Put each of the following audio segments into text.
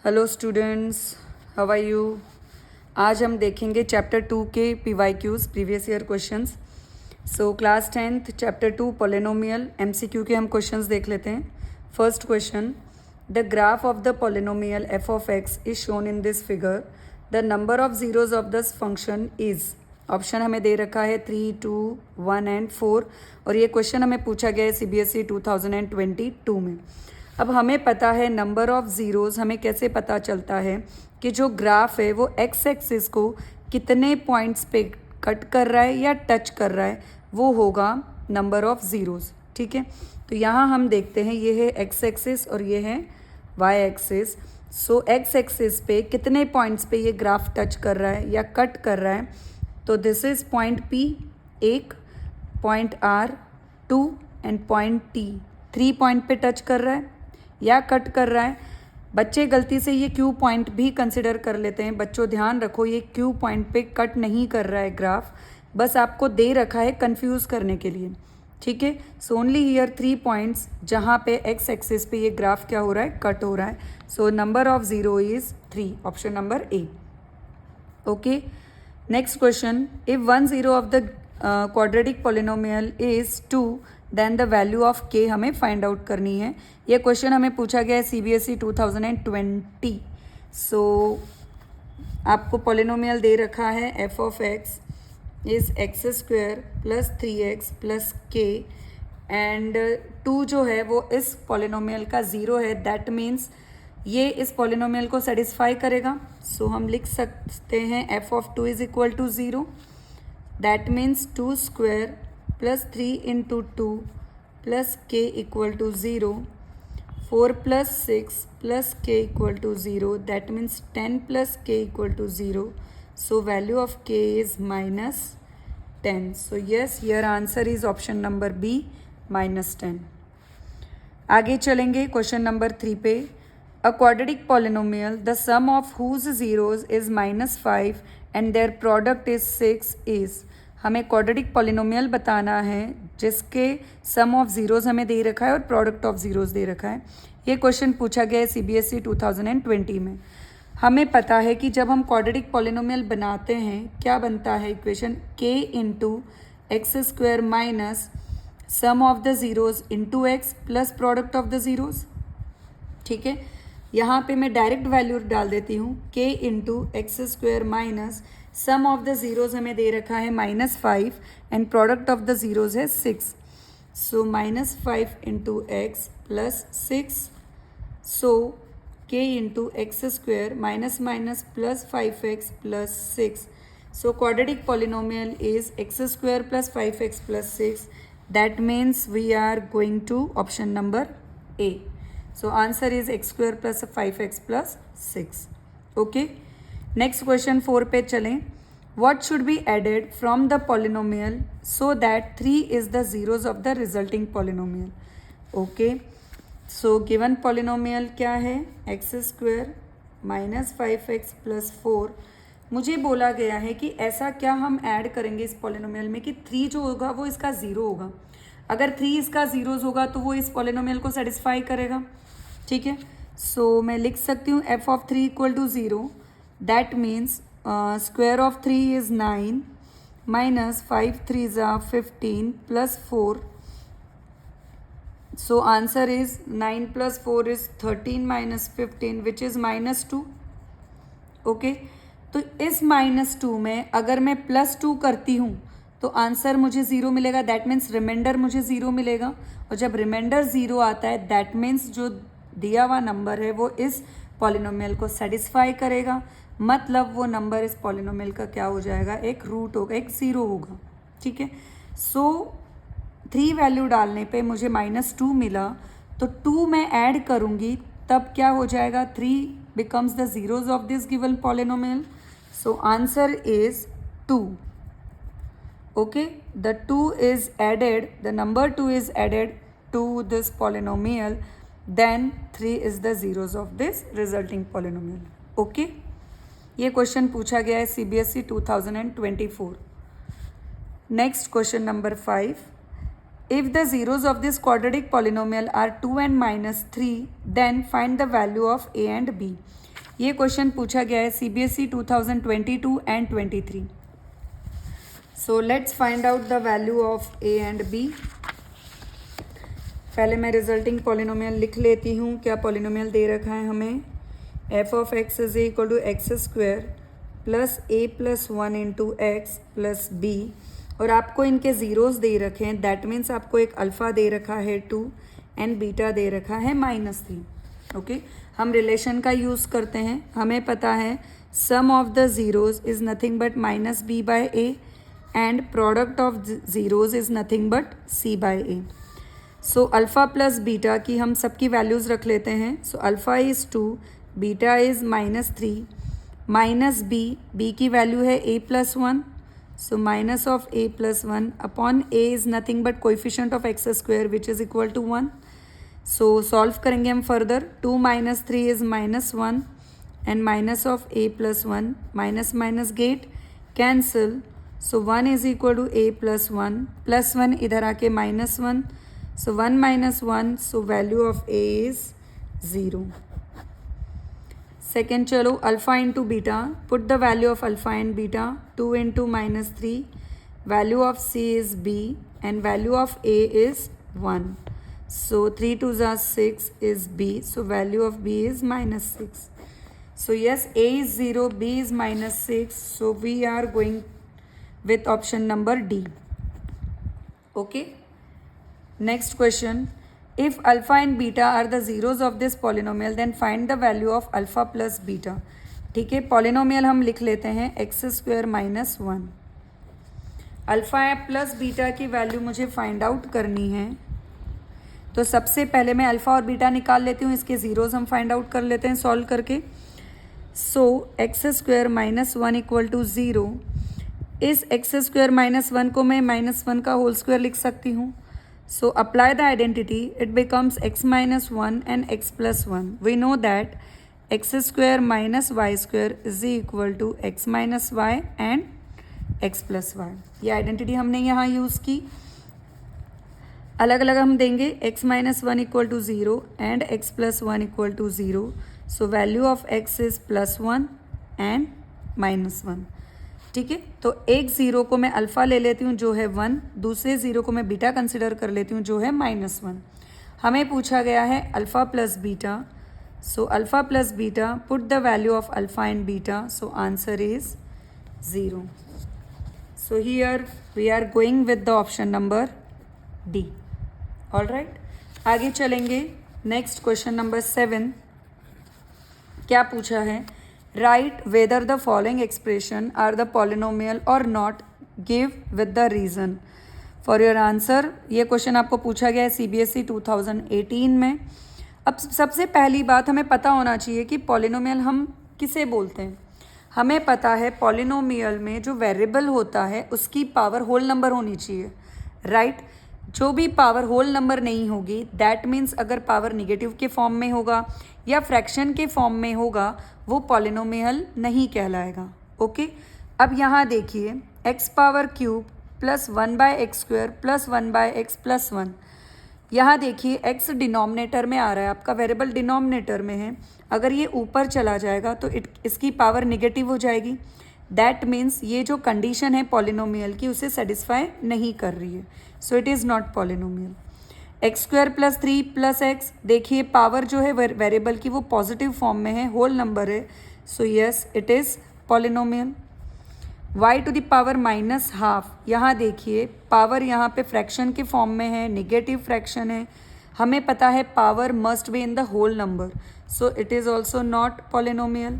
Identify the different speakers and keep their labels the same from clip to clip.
Speaker 1: Hello students, how are you. आज हम देखेंगे चैप्टर 2 के PYQs, previous year questions. So class 10th chapter 2 polynomial MCQ के हम क्वेश्चंस देख लेते हैं। First question, the graph of the polynomial f of x is shown in this figure. The number of zeros of this function is. Option हमें दे रखा है 3, 2, 1 and 4 और ये क्वेश्चन हमें पूछा गया है CBSE 2022 में। अब हमें पता है नंबर ऑफ़ ज़ीरोज़, हमें कैसे पता चलता है कि जो ग्राफ है वो एक्स एक्सिस को कितने पॉइंट्स पे कट कर रहा है या टच कर रहा है, वो होगा नंबर ऑफ़ ज़ीरोज़। ठीक है, तो यहाँ हम देखते हैं ये है एक्स एक्सिस और ये है वाई एक्सिस। सो एक्स एक्सिस पे कितने पॉइंट्स पे ये ग्राफ टच कर रहा है या कट कर रहा है, तो this is point P 1, point R 2 and point T 3 point पे टच कर रहा है या कट कर रहा है। बच्चे गलती से ये Q पॉइंट भी कंसिडर कर लेते हैं। बच्चों ध्यान रखो, ये Q पॉइंट पे कट नहीं कर रहा है ग्राफ, बस आपको दे रखा है कंफ्यूज करने के लिए। ठीक है, सो ओनली हियर 3 पॉइंट्स जहाँ पे एक्स एक्सिस पे ये ग्राफ क्या हो रहा है, कट हो रहा है। So number of zero is 3, option number A. Okay, next question, if 1 0 of the quadratic polynomial is 2 then the value of k हमें फाइंड आउट करनी है। ये क्वेश्चन हमें पूछा गया है CBSE 2020। सो आपको पोलिनोमियल दे रखा है f of x is x square plus 3x plus के एंड 2 जो है वो इस पोलिनोमियल का ज़ीरो है। दैट मीन्स ये इस पोलिनोमियल को सेटिस्फाई करेगा। सो हम लिख सकते हैं f of 2 is equal to 0। That means 2 square plus 3 into 2 plus k equal to 0, 4 plus 6 plus k equal to 0, that means 10 plus k equal to 0। So value of k is -10। So yes, your answer is option number B, -10। आगे चलेंगे question number 3 पे। A quadratic polynomial the sum of whose zeros is -5 and their product is 6 is. हमें quadratic polynomial बताना है जिसके सम of zeros हमें दे रखा है और प्रोडक्ट ऑफ ज़ीरोज़ दे रखा है। ये क्वेश्चन पूछा गया है CBSE 2020 में। हमें पता है कि जब हम क्वाड्रेटिक पोलिनोमियल बनाते हैं क्या बनता है equation, k into x square minus sum of the zeros into x plus product of the zeros. ठीक है, यहाँ पे मैं डायरेक्ट वैल्यू डाल देती हूँ, k into x square minus sum of the zeros हमें दे रखा है -5 एंड प्रोडक्ट ऑफ द ज़ीरोज़ है 6। So -5 into x plus 6, so k into x square minus minus plus 5x plus 6। So quadratic polynomial is x square plus 5x plus 6। That means we are going to option number A. So answer is x square plus 5x plus 6. Okay. Next question 4 पे चलें. What should be added from the polynomial so that 3 is the zeros of the resulting polynomial? Okay. So given polynomial क्या है, x square minus 5x plus 4। मुझे बोला गया है कि ऐसा क्या हम ऐड करेंगे इस पोलिनोमियल में कि 3 जो होगा वो इसका ज़ीरो होगा। अगर 3 इसका ज़ीरोज़ होगा तो वो इस पोलिनोमियल को सेटिस्फाई करेगा। ठीक है, सो मैं लिख सकती हूँ f of 3 equal to 0। That means square of 3 is 9 minus 5 3 ज़ा 15 plus 4। So answer is 9 plus 4 is 13 minus 15 which is -2। ओके, तो इस -2 में अगर मैं +2 करती हूँ तो आंसर मुझे 0 मिलेगा। दैट मीन्स रिमाइंडर मुझे 0 मिलेगा और जब रिमाइंडर 0 आता है दैट मीन्स जो दिया हुआ नंबर है वो इस पॉलिनोमियल को सेटिस्फाई करेगा। मतलब वो नंबर इस पॉलिनोमियल का क्या हो जाएगा, एक रूट होगा, एक 0 होगा। ठीक है, सो 3 वैल्यू डालने पे मुझे -2 मिला, तो 2 मैं ऐड करूँगी तब क्या हो जाएगा, 3 becomes the zeros of this given polynomial. So answer is 2। Okay, the 2 is added, the number 2 is added to this polynomial, then 3 is the zeros of this resulting polynomial. Okay, ये question पूछा गया है CBSE 2024। Next question number 5, if the zeros of this quadratic polynomial are 2 and -3 then find the value of a and b। ये question पूछा गया है CBSE 2022 and 23. So let's find out the value of A and B. पहले मैं resulting polynomial लिख लेती हूँ. क्या पॉलिनोमियल दे रखा है हमें? f of x is equal to x square plus a plus 1 into x plus b. और आपको इनके ज़ीरोज़ दे रखे हैं. दैट मीन्स आपको एक अल्फ़ा दे रखा है 2 एंड बीटा दे रखा है -3. ओके, हम रिलेशन का यूज़ करते हैं. हमें पता है sum of the zeros is nothing but -b by a and product of zeros is nothing but c by a. So alpha plus beta की हम सबकी वैल्यूज़ रख लेते हैं. So alpha is 2, beta is -3, minus b की value है a plus 1. So minus of a plus 1 upon a is nothing but coefficient of X square which is equal to 1. So solve करेंगे हम further. 2 - 3 is -1 and minus of a plus 1, minus minus get cancel. So 1 is equal to a plus 1, plus 1 इधर आके -1. So 1 - 1, so value of a is 0. Second चलो alpha into beta. Put the value of alpha and beta. 2 into -3, value of c is b and value of a is 1. So 3 2s are 6 is b. So value of b is -6. So yes, a is 0, b is -6. So we are going with option number D. Okay. Next question. If alpha and beta are the zeros of this polynomial, then find the value of alpha plus beta. ठीक है, polynomial हम लिख लेते हैं x² - 1. Alpha plus beta की value मुझे find out करनी है. तो सबसे पहले मैं अल्फ़ा और बीटा निकाल लेती हूँ. इसके ज़ीरोज़ हम फाइंड आउट कर लेते हैं सॉल्व करके. सो x² - 1 इक्वल टू 0. इस x² - 1 को मैं -1 का होल स्क्वायर लिख सकती हूँ. So apply the identity. It becomes x - 1 and x + 1. We know that x² - y² is equal to x - y and x + y. ये आइडेंटिटी हमने यहाँ यूज़ की. अलग अलग हम देंगे. x - 1 equal to 0 and x + 1 equal to 0. So value of x is +1 and -1. ठीक है, तो एक ज़ीरो को मैं अल्फ़ा ले लेती हूँ जो है 1, दूसरे ज़ीरो को मैं बीटा कंसिडर कर लेती हूँ जो है -1. हमें पूछा गया है alpha plus beta. So alpha plus beta, put the value of alpha and beta. So answer is 0. So here we are going with the option number D. All right, आगे चलेंगे. Next question number 7. क्या पूछा है? Write whether the following expression are the polynomial और not, give with the reason for your answer. ये question आपको पूछा गया है CBSE 2018 में. अब सबसे पहली बात हमें पता होना चाहिए कि पॉलिनोमियल हम किसे बोलते हैं. हमें पता है पॉलिनोमियल में जो वेरिएबल होता है उसकी पावर होल नंबर होनी चाहिए. राइट, जो भी पावर होल नंबर नहीं होगी, दैट मीन्स अगर पावर निगेटिव के फॉर्म में होगा या फ्रैक्शन के फॉर्म में होगा, वो पॉलिनोमियल नहीं कहलाएगा. ओके, अब यहाँ देखिए x³ plus 1/x² plus 1/x plus 1. यहाँ देखिए x डिनोमिनेटर में आ रहा है, आपका वेरिएबल डिनोमिनेटर में है. अगर ये ऊपर चला जाएगा तो इसकी पावर निगेटिव हो जाएगी. दैट मीन्स ये जो कंडीशन है पॉलिनोमियल की उसे सेटिस्फाई नहीं कर रही है. सो it is not polynomial. x² + 3 + x, देखिए पावर जो है वेरिएबल की वो पॉजिटिव फॉर्म में है, होल नंबर है. So yes, it is polynomial. y⁻, -½ यहाँ देखिए पावर यहाँ पे फ्रैक्शन के फॉर्म में है, निगेटिव फ्रैक्शन है. हमें पता है power must be in the whole number. So it is also not polynomial.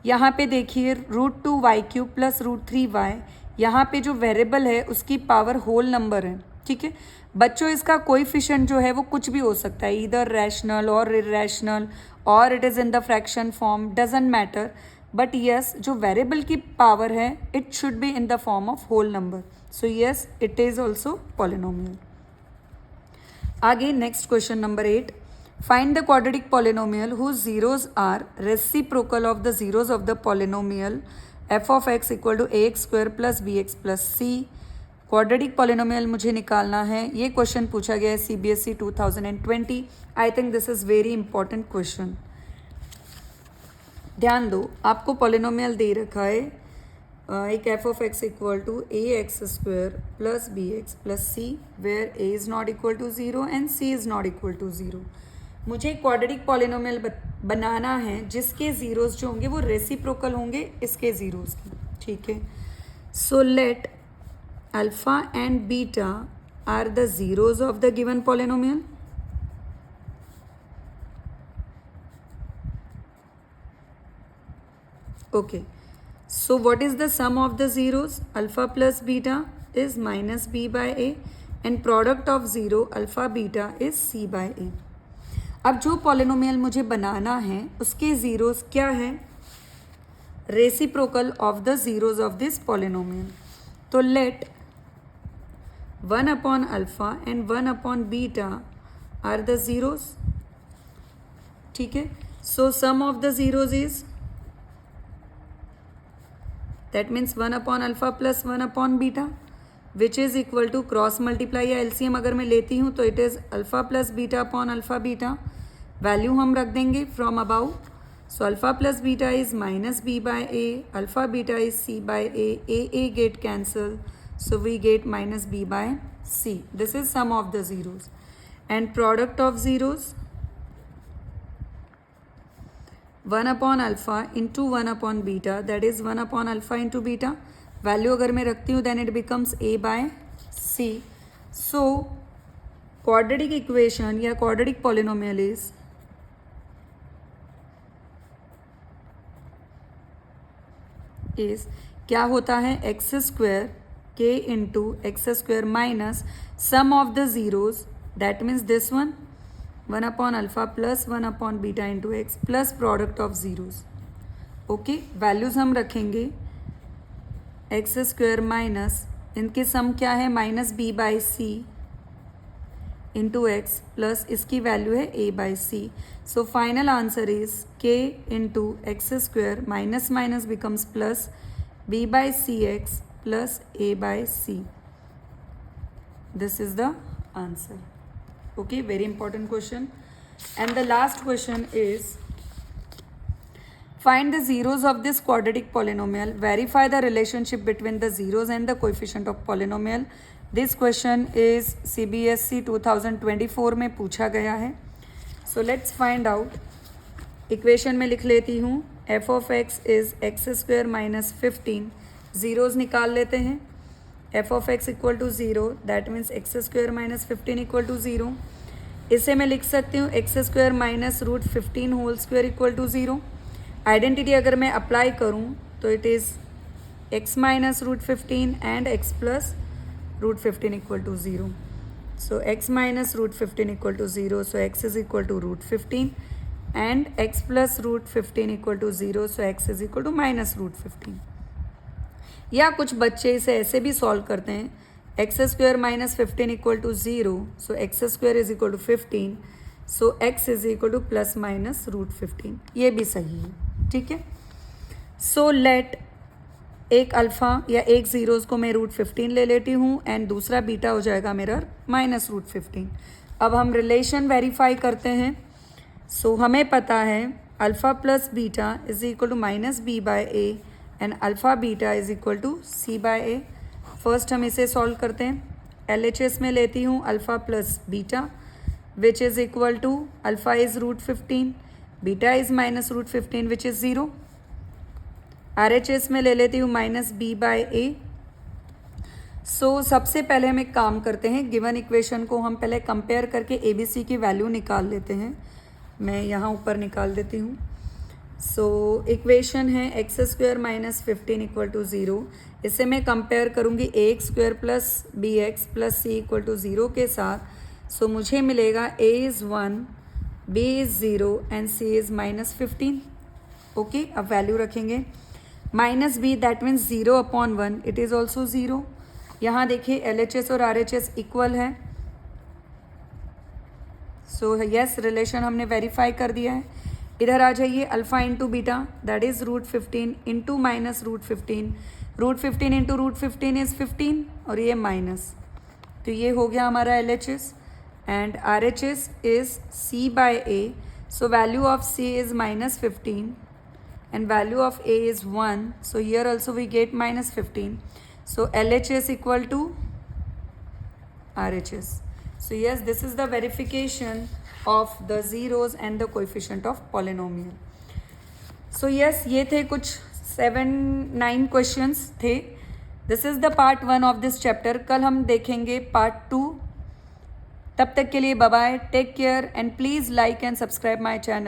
Speaker 1: यहाँ पे देखिए √2y³ + √3y, यहाँ पे जो वेरिएबल है उसकी पावर होल नंबर है. ठीक है बच्चों, इसका कोएफिशिएंट जो है वो कुछ भी हो सकता है, इधर रैशनल और इरेशनल और it is in the fraction form, doesn't matter. But yes, जो वेरिएबल की पावर है it should be in the form of whole number. So yes, it is also polynomial. आगे next question number 8. Find the quadratic polynomial whose zeros are reciprocal of the zeros of the polynomial f of x equal to ax² + bx + c. Quadratic polynomial मुझे निकालना है. ये question पूछा गया है CBSE 2020. I think this is very important question. ध्यान दो, आपको पॉलिनोमियल दे रखा है एक f of x equal to a x square plus b x plus c, where a is not equal to zero and c is not equal to zero. मुझे एक quadratic polynomial बनाना है जिसके ज़ीरोज़ जो होंगे वो रेसिप्रोकल होंगे इसके zeros की, ठीक है। So let alpha and beta are the zeros of the given polynomial. Okay, so what is the sum of the zeros? Alpha plus beta is minus b by a and product of zero alpha beta is c by a. अब जो polynomial मुझे बनाना है उसके zeros क्या है? Reciprocal of the zeros of this polynomial. तो let 1 upon alpha and 1 upon beta are the zeros, ठीक है। So sum of the zeros is, that means 1 upon alpha plus 1 upon beta which is equal to cross multiply या LCM अगर मैं लेती हूँ तो it is alpha plus beta upon alpha beta. Value हम रख देंगे from above. So alpha plus beta is minus b by a, alpha beta is c by a get cancel, so we get minus b by c. This is sum of the zeros and product of zeros 1 upon alpha into 1 upon beta, that is 1 upon alpha into beta. Value अगर मैं रखती हूँ then it becomes a by c. So quadratic equation या quadratic polynomial is क्या होता है? X square के into x square minus sum of the zeros, that means this one 1 upon alpha plus 1 upon beta into x plus product of zeros. Okay, values हम रखेंगे x square minus इनके sum क्या है? Minus b by c into x plus इसकी value है a by c. So final answer is k into x square minus minus becomes plus b by c x plus a by c. This is the answer. Okay, very important question. And the last question is, find the zeros of this quadratic polynomial, verify the relationship between the zeros and the coefficient of polynomial. This question is CBSE 2024 में पूछा गया है। So let's find out. Equation में लिख लेती हूँ f of x is x square minus 15, zeros निकाल लेते हैं। f of x equal to zero, that means x square minus 15 equal to zero. इसे मैं लिख सकती हूँ x square minus root 15 whole square equal to zero. Identity अगर मैं अप्लाई करूँ तो it is x minus root 15 and x plus root 15 equal to zero. So x minus root 15 equal to zero, so x is equal to root 15 and x plus root 15 equal to zero, so x is equal to minus root 15। या कुछ बच्चे इसे ऐसे भी solve करते हैं, x square minus 15 equal to zero, so x square is equal to 15, so x is equal to plus minus root 15। ये भी सही है, ठीक है। सो लेट एक अल्फ़ा या एक ज़ीरोज़ को मैं रूट 15 ले लेती हूँ एंड दूसरा बीटा हो जाएगा मेरा माइनस रूट 15। अब हम रिलेशन वेरीफाई करते हैं। सो हमें पता है alpha plus beta is equal to minus b by a and alpha beta is equal to c by a. First हम इसे सॉल्व करते हैं। LHS में लेती हूँ alpha plus beta which is equal to alpha is root 15, beta is minus root 15 which is zero. RHS में ले लेती हूँ minus b by a. So सबसे पहले हम एक काम करते हैं, गिवन इक्वेशन को हम पहले कंपेयर करके ABC की वैल्यू निकाल लेते हैं। मैं यहाँ ऊपर निकाल देती हूँ। सो इक्वेशन है x square minus 15 equal to zero. इसे मैं कंपेयर करूँगी a x square plus b x plus c equal to zero के साथ। सो मुझे मिलेगा a is 1, b is 0 and c is minus 15। Okay, अब वैल्यू रखेंगे minus b, that means 0 upon 1, it is also 0। यहाँ देखिए LHS और RHS equal है। सो यस, रिलेशन हमने वेरीफाई कर दिया है। इधर आ जाइए, alpha into beta that is root 15 into minus root 15, root 15 into root 15 is 15 और ये माइनस, तो ये हो गया हमारा LHS and RHS is C by A। So value of C is minus 15 and value of A is 1. So here also we get minus 15. So LHS equal to RHS. So yes, this is the verification of the zeros and the coefficient of polynomial. So yes, ये थे कुछ 7-9 questions थे. This is the part 1 of this chapter. कल हम देखेंगे part 2. तब तक के लिए bye bye, take care and please like and subscribe my channel.